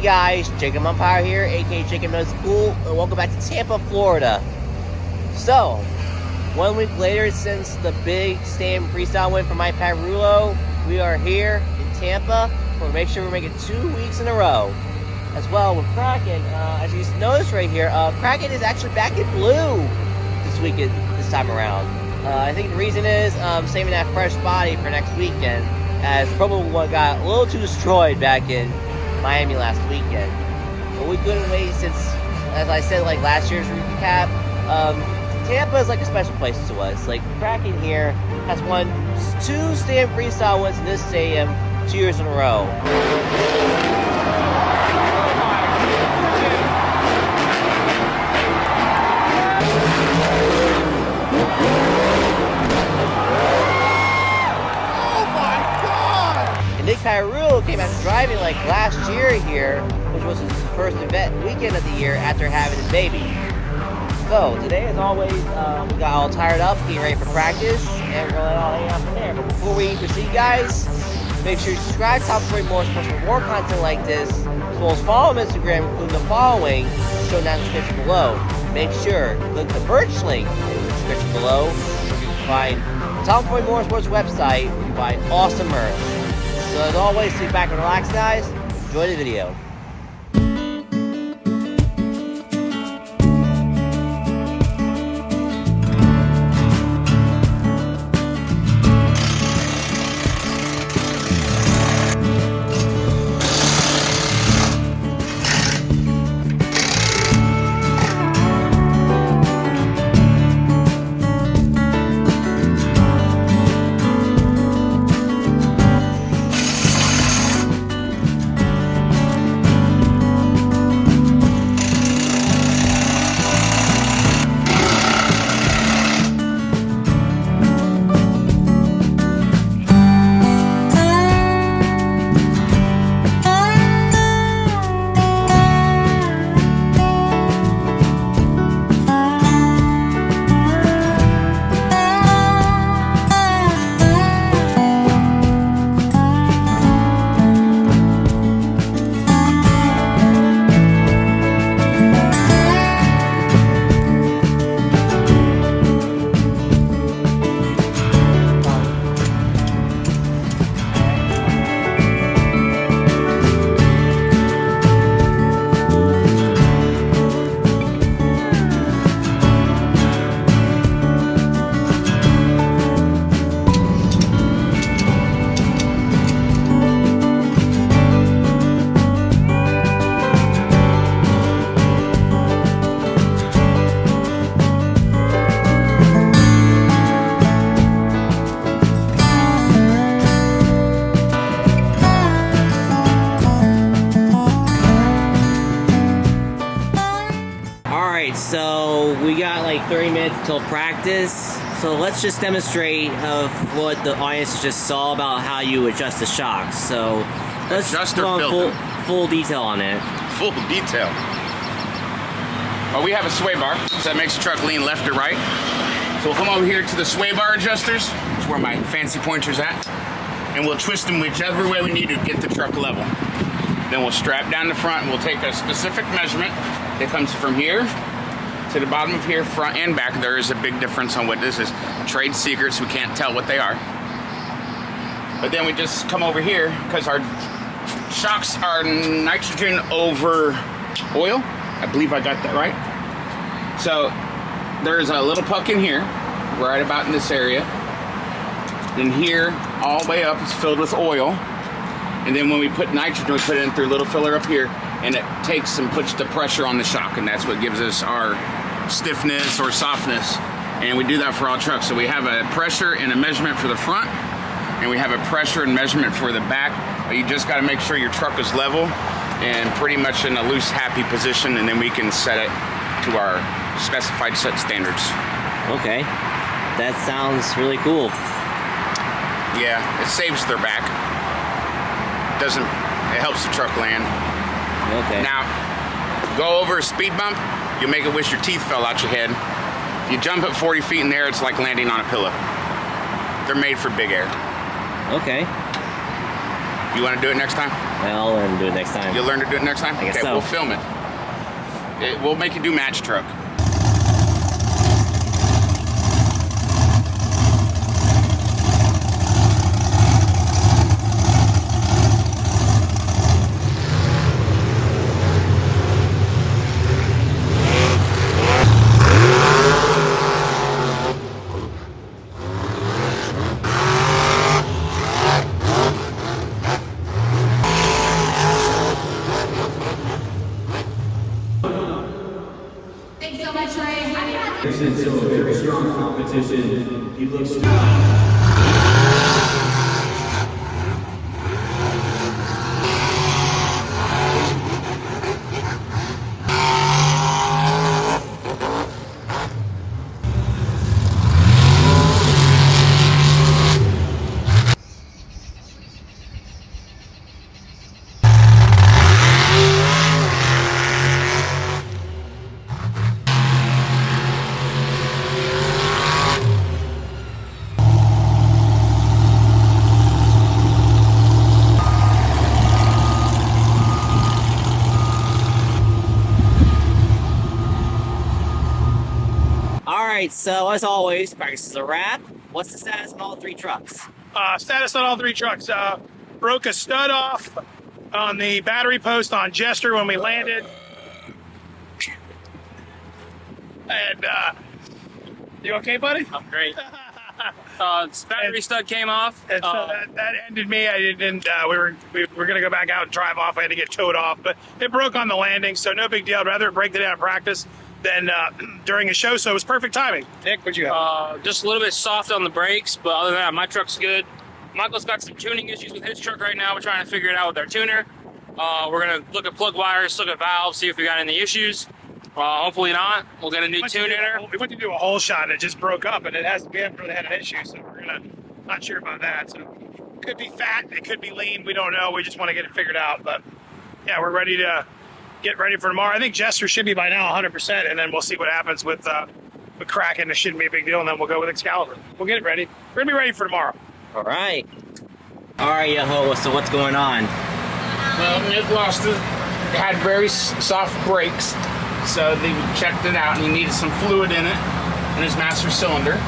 guys, Jacob Umpire here, aka Jacob Knows Pool, and welcome back to Tampa, Florida. So, 1 week later since the big stand freestyle win for Mike Parulo, we are here in Tampa. We'll make sure we're making 2 weeks in a row. As well with Kraken, as you notice right here, Kraken is actually back in blue this time around. I think the reason is saving that fresh body for next weekend, as probably got a little too destroyed back in Miami last weekend. But we couldn't wait since, as I said, like last year's recap, Tampa is like a special place to us. Like Kraken here has won 2 stand freestyle wins in this stadium 2 years in a row. Nick Parulo came after driving like last year here, which was his first event weekend of the year after having his baby. So today, as always, we got all tired up, getting ready for practice, and we're gonna let it all hang out from there. But before we proceed, guys, make sure you subscribe to Tomfoolery Motorsports for more content like this, as well as follow him on Instagram, including the following, shown down in the description below. Make sure to click the merch link in the description below, where you can find the Tomfoolery Motorsports website, where you buy awesome merch. So as always, sit back and relax, guys. Enjoy the video. So we got like 30 minutes until practice. So let's just demonstrate of what the audience just saw about how you adjust the shocks. So let's go on full detail on it. Full detail. Well, we have a sway bar, so that makes the truck lean left or right. So we'll come over here to the sway bar adjusters. That's where my fancy pointer's at. And we'll twist them whichever way we need to get the truck level. Then we'll strap down the front and we'll take a specific measurement that comes from here to the bottom of here, front and back. There is a big difference on what this is. Trade secrets, we can't tell what they are. But then we just come over here, because our shocks are nitrogen over oil. I believe I got that right. So there's a little puck in here, right about in this area. Then here, all the way up is filled with oil. And then when we put nitrogen, we put it in through a little filler up here, and it takes and puts the pressure on the shock, and that's what gives us our stiffness or softness. And we do that for all trucks. So we have a pressure and a measurement for the front, and we have a pressure and measurement for the back. But you just got to make sure your truck is level and pretty much in a loose, happy position, and then we can set it to our specified set standards. Okay, that sounds really cool. Yeah, it saves their back. It helps the truck land. Okay. Now, go over a speed bump, you'll make it wish your teeth fell out your head. If you jump at 40 feet in the air, it's like landing on a pillow. They're made for big air. Okay. You want to do it next time? I'll learn to do it next time. You'll learn to do it next time? I guess okay, so. we'll film it. We'll make you do match truck. Thanks so much, Ray. It's still a very strong competition. He looks Alright, so as always, practice is a wrap. What's the status on all 3 trucks? Status on all 3 trucks. Broke a stud off on the battery post on Jester when we landed. And, you okay, buddy? I'm great. Battery stud came off. And so that ended me. I didn't. We were gonna go back out and drive off. I had to get towed off, but it broke on the landing, so no big deal. I'd rather break it down in practice than during a show. So it was perfect timing. Nick, what'd you have? Just a little bit soft on the brakes, but other than that, my truck's good. Michael's got some tuning issues with his truck right now. We're trying to figure it out with our tuner. We're gonna look at plug wires, look at valves, see if we got any issues. Hopefully not. We'll get a new tune in her. We went to do a whole shot and it just broke up, and we haven't really had an issue, so we're not sure about that. So it could be fat, it could be lean. We don't know. We just want to get it figured out. But yeah, we're ready to get ready for tomorrow. I think Jester should be by now 100%, and then we'll see what happens with Kraken. It shouldn't be a big deal, and then we'll go with Excalibur. We'll get it ready. We're gonna be ready for tomorrow. Alright. Alright, Yoho, so what's going on? Well, Nick lost it. It had very soft brakes, so they checked it out, and he needed some fluid in it, in his master cylinder.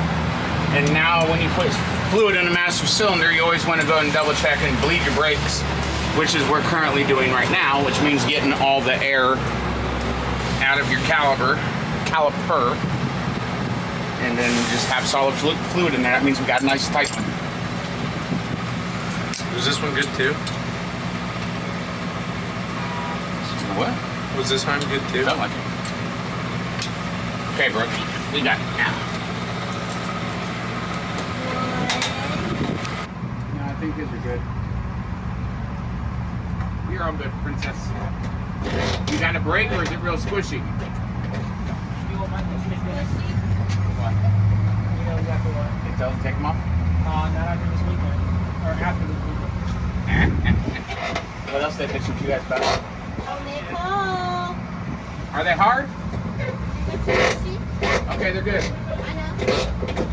And now when you put fluid in a master cylinder, you always want to go and double check and bleed your brakes, which is we're currently doing right now, which means getting all the air out of your caliper, and then just have solid fluid in there. That means we got a nice tight one. Was this one good too? What? Was this time good too? Felt like it. Okay, Brooke, we got it now. No, I think these are good. You're all good, princess. You got a brake, or is it real squishy? What? You know exactly what. It doesn't take them off? Not after this weekend. Or after this weekend. What else they pitching to you guys about? Oh, Nicole. Are they hard? Good to see you. Okay, they're good. I know.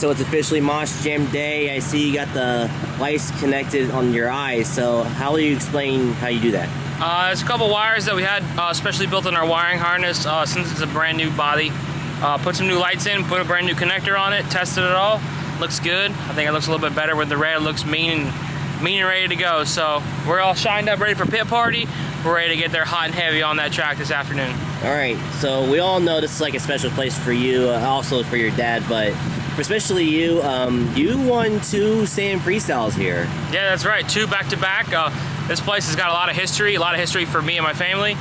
so it's officially Mosh Jam Day. I see you got the lights connected on your eyes. So how will you explain how you do that? There's a couple wires that we had specially built in our wiring harness since it's a brand new body. Put some new lights in, put a brand new connector on it, tested it all. Looks good. I think it looks a little bit better with the red. It looks mean and ready to go. So we're all shined up, ready for pit party. We're ready to get there hot and heavy on that track this afternoon. All right, so we all know this is like a special place for you, also for your dad, but for especially you, you won 2 stand freestyles here. Yeah, that's right, 2 back-to-back. This place has got a lot of history for me and my family,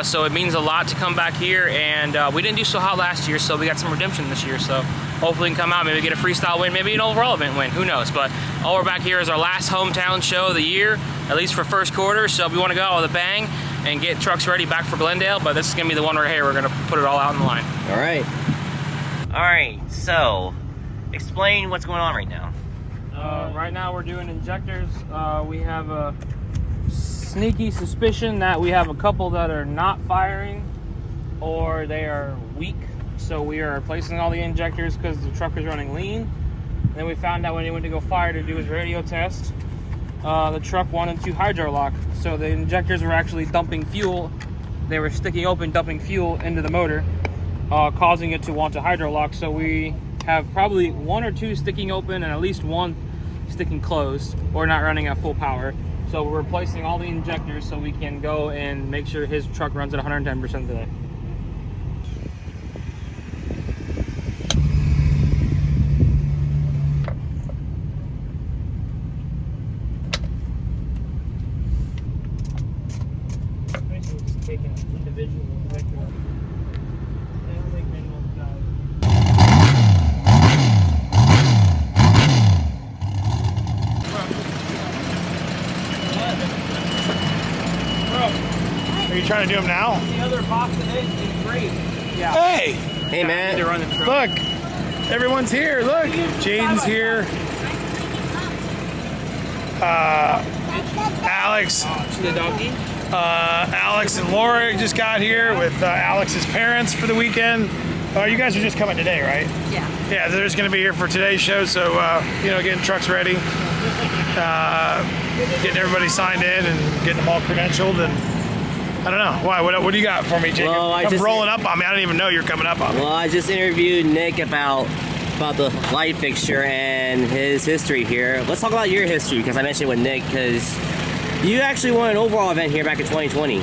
so it means a lot to come back here, and we didn't do so hot last year, so we got some redemption this year, so hopefully we can come out, maybe get a freestyle win, maybe an overall event win, who knows, but all we're back here is our last hometown show of the year, at least for first quarter, so we want to go out with a bang and get trucks ready back for Glendale, but this is going to be the one right here. We're going to put it all out on the line. All right, so explain what's going on right now. Right now we're doing injectors. We have a sneaky suspicion that we have a couple that are not firing or they are weak, so we are replacing all the injectors because the truck is running lean. And then we found out when he went to go fire to do his radio test, the truck wanted to hydro lock, so the injectors were actually dumping fuel. They were sticking open, dumping fuel into the motor, causing it to want to hydro lock. So we have probably 1 or 2 sticking open and at least 1 sticking closed or not running at full power. So we're replacing all the injectors so we can go and make sure his truck runs at 110% today. Taking individual injector. They don't make manual Are you trying to do them now? The other box today is great. Yeah. Hey! Hey, man. To run the truck. Look! Everyone's here. Look! Jaden's here. Alex. The donkey. Alex and Laura just got here with Alex's parents for the weekend. You guys are just coming today, right? Yeah. Yeah, they're just going to be here for today's show, so, getting trucks ready, getting everybody signed in and getting them all credentialed, and I don't know. Why? What do you got for me, Jacob? Well, I'm rolling up on me. I didn't even know you're coming up on me. Well, I just interviewed Nick about the light fixture and his history here. Let's talk about your history, because I mentioned it with Nick, because you actually won an overall event here back in 2020.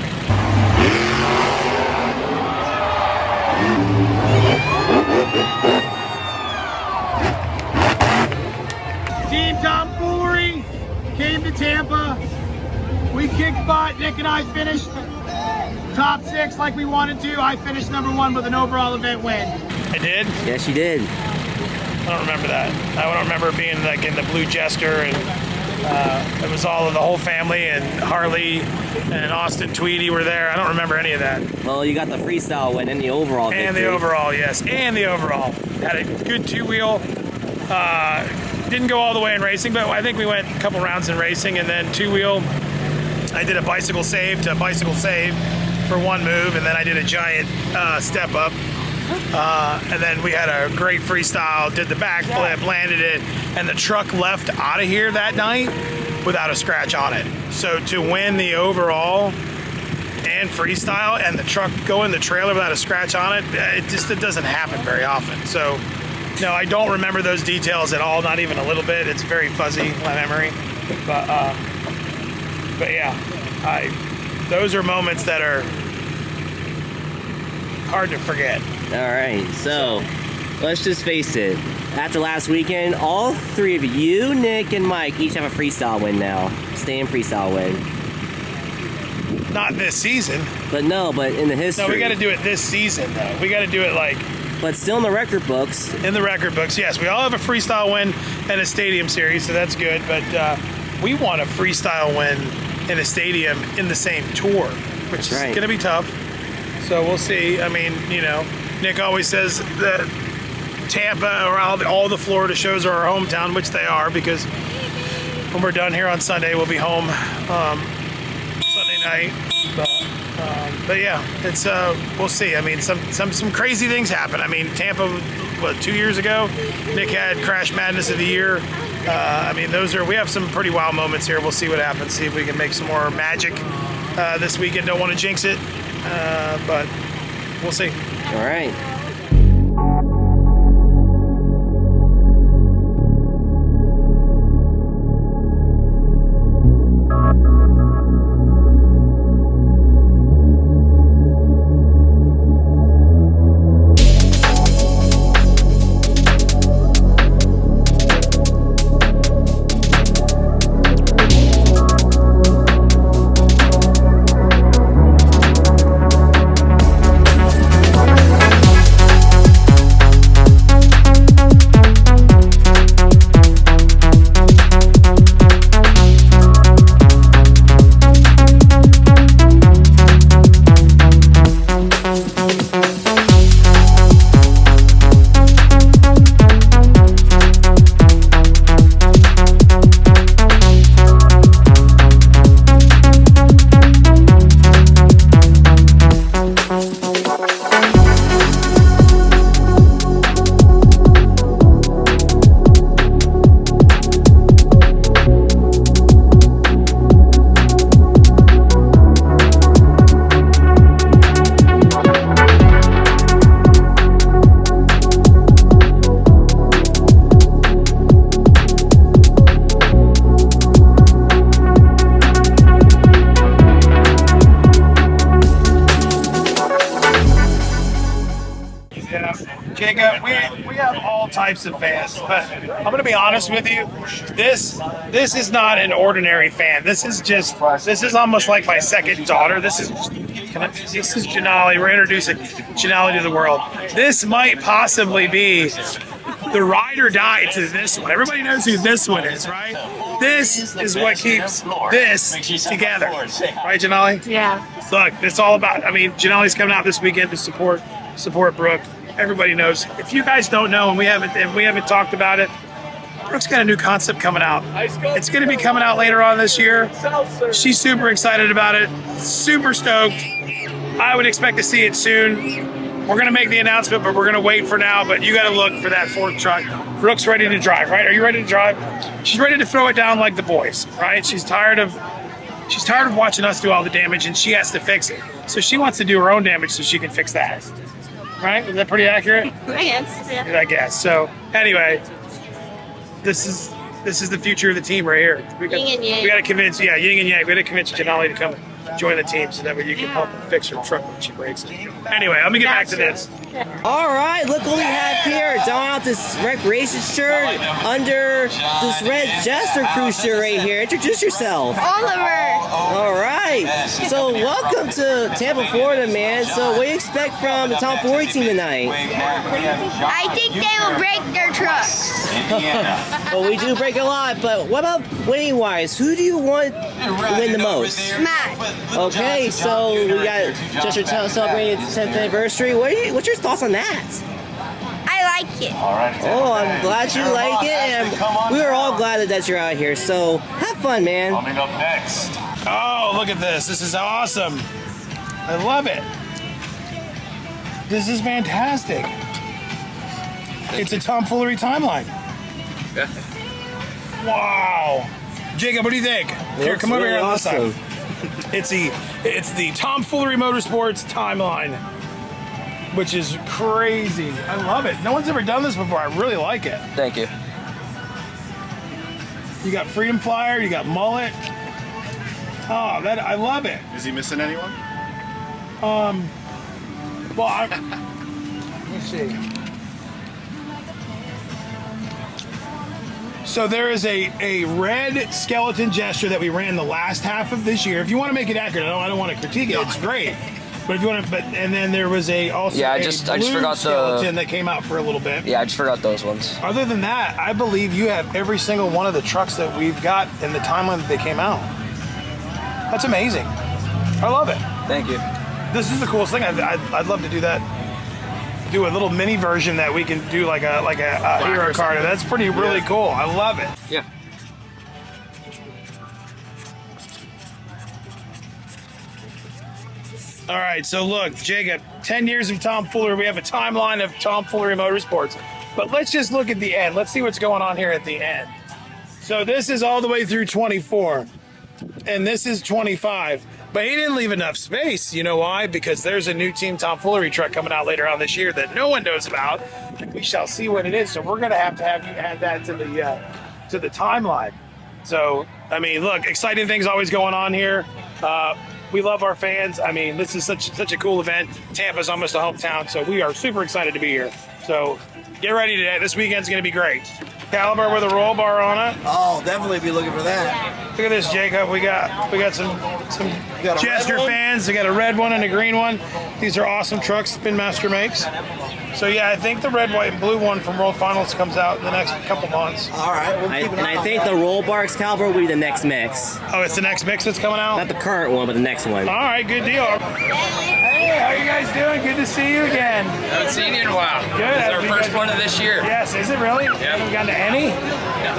Team Tomfoolery came to Tampa. We kicked butt. Nick and I finished top 6 like we wanted to. I finished number 1 with an overall event win. I did? Yes, you did. I don't remember that. I don't remember being like in the Blue Jester, and it was all of the whole family, and Harley and Austin Tweedy were there. I don't remember any of that. Well, you got the freestyle win and the overall And victory. the overall, yes. And the overall. Had a good 2-wheel. Didn't go all the way in racing, but I think we went a couple rounds in racing, and then 2-wheel. I did a bicycle save to bicycle save for 1 move, and then I did a giant step up. And then we had a great freestyle, did the backflip, landed it, and the truck left out of here that night without a scratch on it. So to win the overall and freestyle and the truck go in the trailer without a scratch on it, it doesn't happen very often. So no, I don't remember those details at all, not even a little bit. It's very fuzzy, my memory. But yeah, those are moments that are hard to forget. All right, so let's just face it. After last weekend, all 3 of you, Nick and Mike, each have a freestyle win now. Stand freestyle win. Not this season. But in the history. No, we got to do it this season, though. We got to do it like... But still in the record books. In the record books, yes. We all have a freestyle win and a stadium series, so that's good. But we want a freestyle win in a stadium in the same tour, which is going to be tough. So we'll see. I mean, Nick always says that Tampa or all the Florida shows are our hometown, which they are, because when we're done here on Sunday, we'll be home Sunday night. But yeah, it's we'll see. I mean, some crazy things happen. I mean, Tampa, what, 2 years ago, Nick had Crash Madness of the Year. I mean, we have some pretty wild moments here. We'll see what happens. See if we can make some more magic this weekend. Don't want to jinx it, but we'll see. All right. Jacob, we have all types of fans, but I'm going to be honest with you. This is not an ordinary fan. This is almost like my second daughter. This is Janali. We're introducing Janali to the world. This might possibly be the ride or die to this one. Everybody knows who this one is, right? This is what keeps this together, right, Janali? Yeah. Look, it's all about. I mean, Janali's coming out this weekend to support Brooke. Everybody knows. If you guys don't know, and we haven't talked about it, Brooke's got a new concept coming out. It's going to be coming out later on this year. She's super excited about it. Super stoked. I would expect to see it soon. We're going to make the announcement, but we're going to wait for now. But you got to look for that fourth truck. Brooke's ready to drive, right? Are you ready to drive? She's ready to throw it down like the boys, right? She's tired of watching us do all the damage, and she has to fix it. So she wants to do her own damage so she can fix that. Right? Is that pretty accurate? I guess. Yeah. I guess. So anyway, this is the future of the team right here. Yin and yang. We got to convince, yin and yang. We got to convince Janali to come join the team so that way you can help her fix her truck when she breaks it. Anyway, let me get back to this. All right, look what we have here. Don out this recreation shirt under this red Jester Crew shirt right here. Introduce yourself. Oliver. All right. So welcome to Tampa, Florida, man. So what do you expect from the Tomfoolery team tonight? I think they will break their trucks. Well, we do break a lot, but what about winning-wise? Who do you want to win the most? Matt. Okay, so we got Jester celebrating its 10th anniversary. What's your thoughts on that? I like it. Oh, I'm glad you like it, and we are all glad that you're out here. So have fun, man. Coming up next. Oh, look at this. This is awesome. I love it. This is fantastic. It's a Tomfoolery timeline. Wow. Jacob, what do you think? Here, come over here on this side. It's the Tomfoolery Motorsports timeline, which is crazy. I love it. No one's ever done this before. I really like it. Thank you. You got Freedom Flyer. You got Mullet. Oh, I love it. Is he missing anyone? Well, let's see. So there is a red skeleton Jester that we ran the last half of this year. If you want to make it accurate, I don't want to critique it. It's great. But if you want to, and then there was I just forgot skeleton that came out for a little bit. Yeah, I just forgot those ones. Other than that, I believe you have every single one of the trucks that we've got in the timeline that they came out. That's amazing. I love it. Thank you. This is the coolest thing. I'd love to do that. Do a little mini version that we can do like a hero card. That's really cool. I love it. Yeah. All right, so look, Jacob, 10 years of tomfoolery. We have a timeline of tomfoolery motorsports. But let's just look at the end. Let's see what's going on here at the end. So this is all the way through 24. And this is 25. But he didn't leave enough space. You know why? Because there's a new Team Tomfoolery truck coming out later on this year that no one knows about. And we shall see what it is. So we're going to have you add that to the timeline. So, I mean, look, exciting things always going on here. We love our fans. I mean, this is such a cool event. Tampa's almost a hometown, so we are super excited to be here. So get ready today. This weekend's going to be great. Caliber with a roll bar on it. I'll definitely be looking for that. Look at this, Jacob. We got some Jester fans. We got a red one and a green one. These are awesome trucks Spin Master makes. So yeah, I think the red, white, and blue one from World Finals comes out in the next couple months. All right. I think the roll bar Excalibur will be the next mix. Oh, it's the next mix that's coming out? Not the current one, but the next one. All right, good deal. Hey, how you guys doing? Good to see you again. Haven't seen you in a while. Good. It's our first one of this year. Yes, is it really? Yeah. Haven't gotten to any?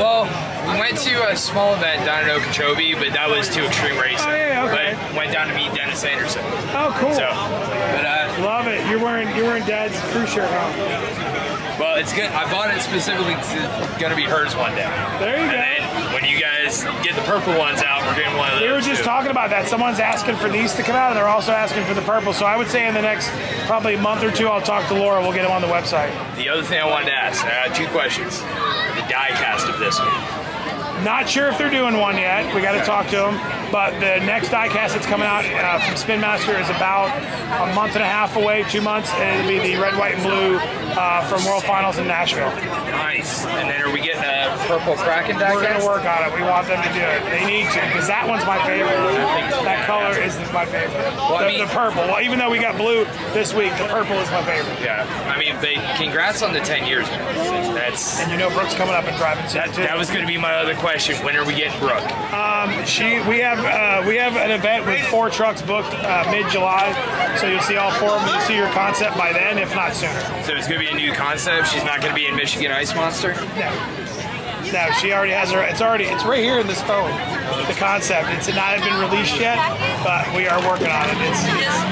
Well, we went to a small event down in Okeechobee, but that was too extreme racing. Oh, yeah, okay. But went down to meet Dennis Anderson. Oh, cool. So, but love it. You're wearing Dad's crew shirt, huh? well, it's good. I bought it specifically because it's gonna be hers one day. There you go. And then when you guys get the purple ones out, we're getting one of those. We were just talking about that. Someone's asking for these to come out, and they're also asking for the purple. So I would say in the next probably month or two, I'll talk to Laura. We'll get them on the website. The other thing I wanted to ask, I got two questions. The die cast of this one. Not sure if they're doing one yet. We got to talk to them. But the next diecast that's coming out from Spin Master is about a month and a half away, 2 months, and it'll be the red, white, and blue from World Finals in Nashville. Nice. And then are we getting a purple Kraken diecast? We're going to work on it. We want them to do it. They need to, because that one's my favorite. That color is my favorite. Well, the purple. Well, even though we got blue this week, the purple is my favorite. Yeah. I mean, congrats on the 10 years, man. That's. And you know Brooke's coming up and driving soon, too. That was going to be my other question. When are we getting Brooke? We have an event with 4 trucks booked mid-July, so you'll see all 4 of them. You'll see your concept by then, if not sooner. So it's going to be a new concept. She's not going to be in Michigan Ice Monster. No, she already has her. It's right here in this phone. The concept. It's not been released yet, but we are working on it.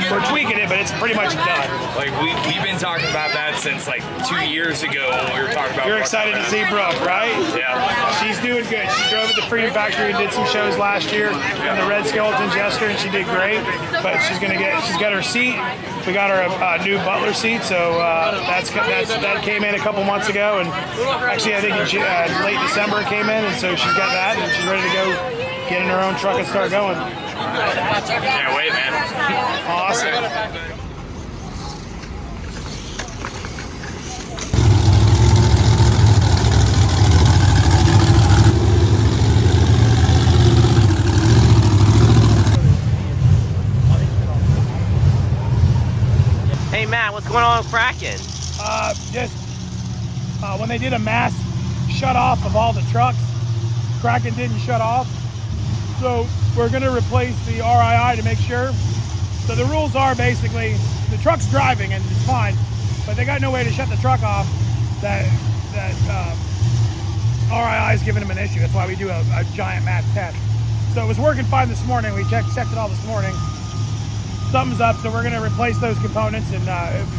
We're tweaking it, but it's pretty much done. Like we've been talking about that since like 2 years ago when we were talking about. You're excited to see Brooke, right? Yeah. She's doing good. She drove at the Freedom Factory and did some shows last year in the Red Skeleton Jester, and she did great. But she's got her seat. We got her a new Butler seat, so that came in a couple months ago, and actually I think late December it came in, and so she's got that, and she's ready to go get in her own truck and start going. Can't wait, man. Awesome. Hey Matt, what's going on with Kraken? When they did a mass shut off of all the trucks, Kraken didn't shut off. So we're gonna replace the RII to make sure. So the rules are basically, the truck's driving and it's fine, but they got no way to shut the truck off that RII is giving them an issue. That's why we do a giant mass test. So it was working fine this morning. We checked it all this morning. Something's up, so we're going to replace those components, and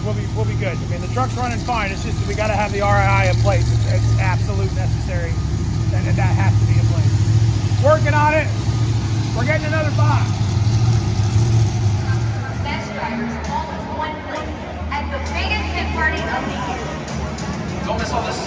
we'll be good. I mean, the truck's running fine. It's just we got to have the RII in place. It's absolute necessary, and that has to be in place. Working on it. We're getting another box. Best drivers all in one place at the biggest pit party of the year. Don't miss all this.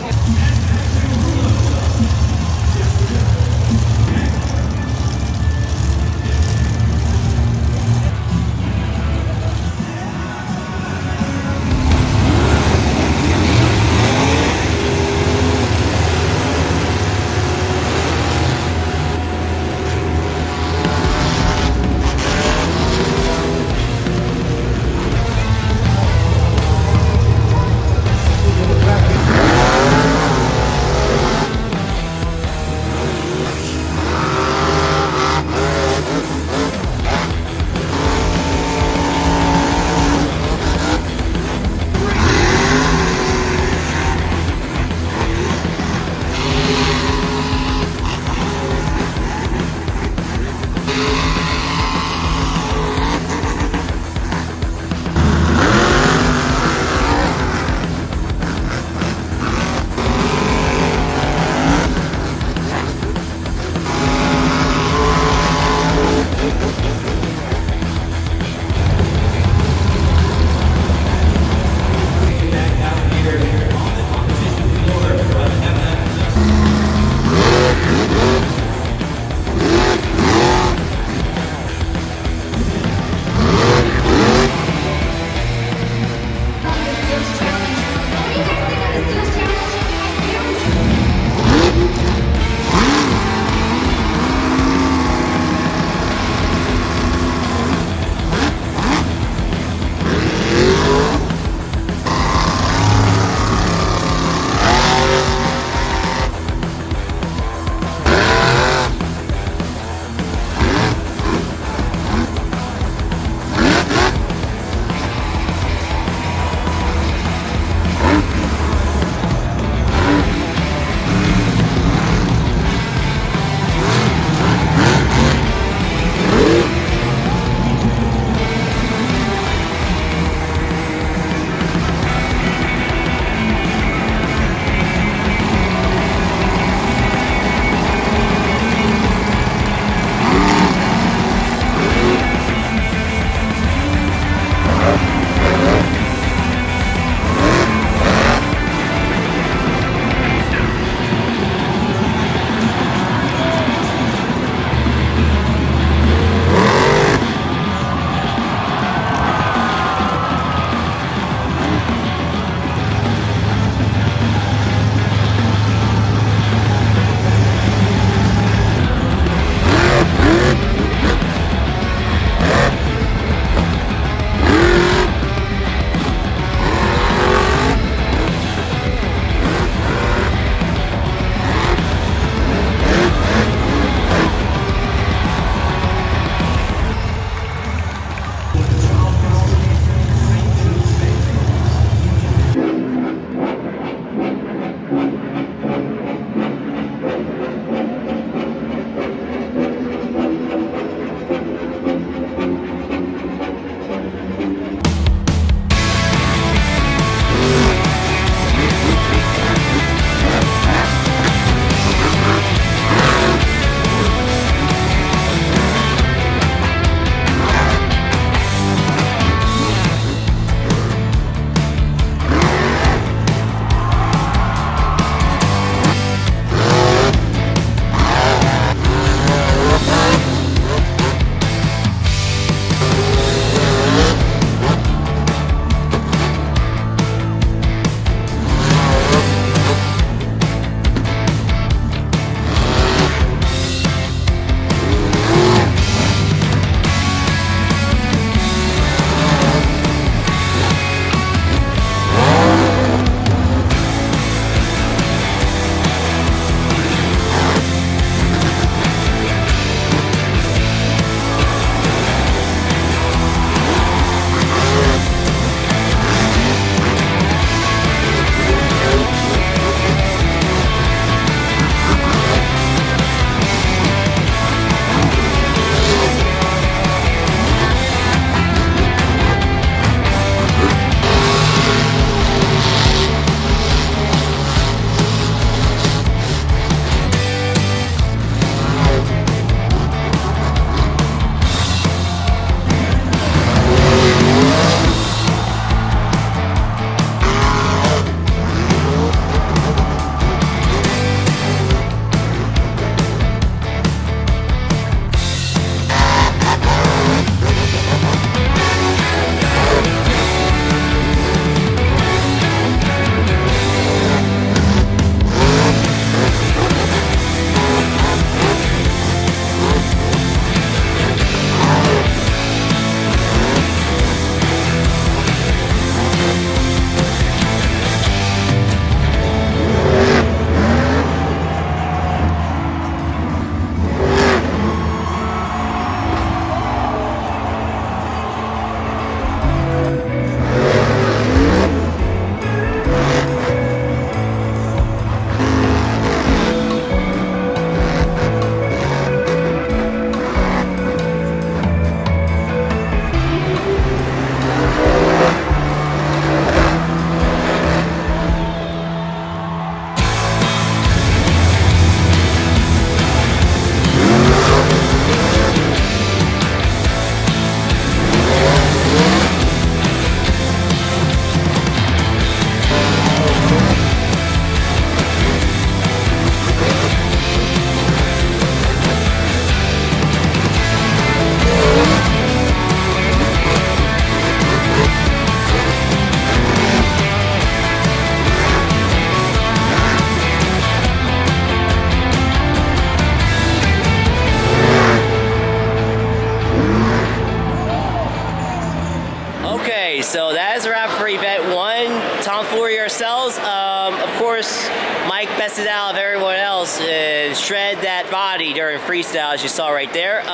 Okay, so that is a wrap for event 1. Tomfoolery ourselves. Of course, Mike bested out of everyone else and shred that body during freestyle, as you saw right there.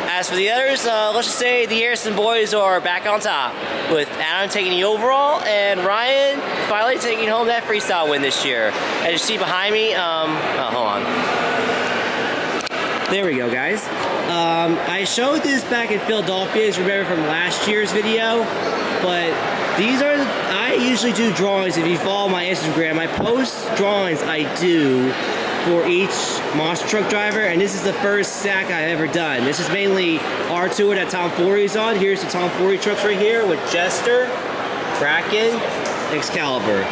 As for the others, let's just say the Harrison boys are back on top, with Adam taking the overall and Ryan finally taking home that freestyle win this year. As you see behind me, hold on. There we go, guys. I showed this back in Philadelphia, as you remember from last year's video, but these are, I usually do drawings. If you follow my Instagram, I post drawings I do for each monster truck driver, and this is the first stack I've ever done. This is mainly our tour that Tomfoolery's on. Here's the Tomfoolery trucks right here with Jester, Kraken, Excalibur.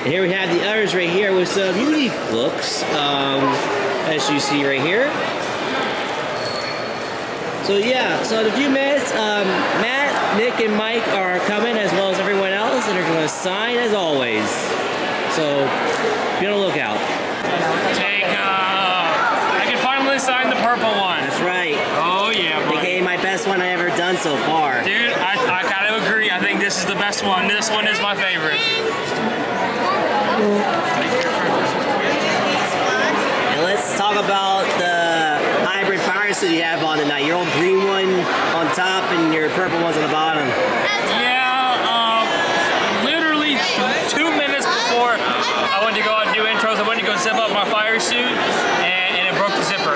And here we have the others right here with some unique looks, as you see right here. So yeah, so in a few minutes, Matt, Nick, and Mike are coming, as well as everyone else, and they're going to sign as always. So be on the lookout. I can finally sign the purple one. That's right. Oh yeah, buddy. Became my best one I ever done so far. Dude, I gotta agree. I think this is the best one. This one is my favorite. And let's talk about the hybrid fire suit you have on tonight. Your old green one on top and your purple ones on the bottom. Yeah, literally 2 minutes before I went to go out and do intros, I went to go zip up my fire suit and it broke the zipper.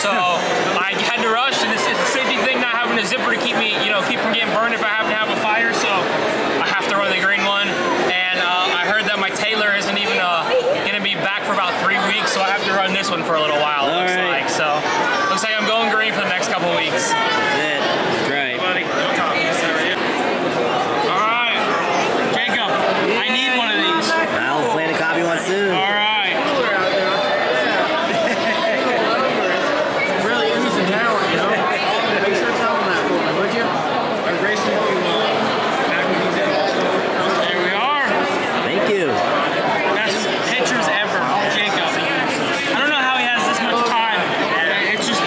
So I had to rush, and it's a safety thing not having a zipper to keep me, keep from getting burned if I happen to have a fire. So I have to run the green one. And I heard that my tailor isn't even gonna be back for about 3 weeks, so I have to run this one for a little while. It looks like. So looks like I'm going green for the next couple of weeks. That's it. Right. Buddy. All right, Jacob. I need one of these. I'll plan to copy one soon. All right. Really oozing talent, Make sure to tell them that for me, would you? I'm racing you back with these also. There we are. Thank you. Best pictures ever, Jacob. I don't know how he has this much time. It's just.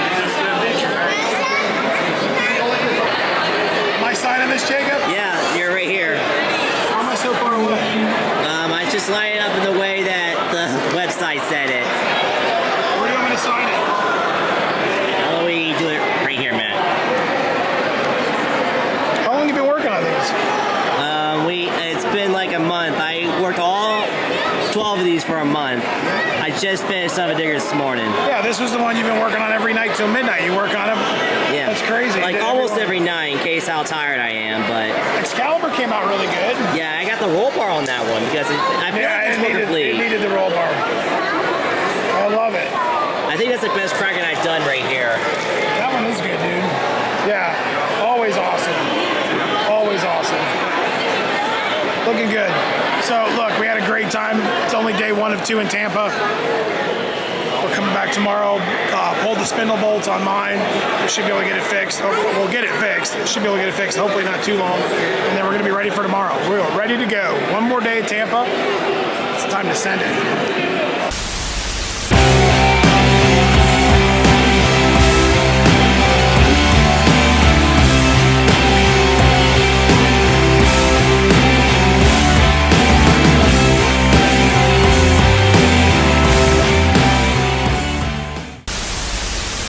Am I signing this, Jacob? Yeah, you're right here. How am I so far away? I just line it up in the way that the website said it. Where do you want me to sign it? How do we do it right here, Matt? How long have you been working on these? It's been like a month. I worked all 12 of these for a month. I just finished Son of a Digger this morning. Yeah, this was the one you've been working on every night till midnight. You work on them. Yeah. That's crazy. Like almost every night, in case how tired I am, but Excalibur came out really good. yeah, I got the roll bar on that one because I feel like it's it needed the roll bar. I love it. I think that's the best Kraken I've done right here. That one is good, dude. Yeah, always awesome. Always awesome. Looking good. So, look, we had a great time. It's only day 1 of 2 in Tampa. We're coming back tomorrow. Pulled the spindle bolts on mine. We should be able to get it fixed. We'll get it fixed. Should be able to get it fixed, hopefully not too long. And then we're going to be ready for tomorrow. We're ready to go. One more day at Tampa. It's time to send it.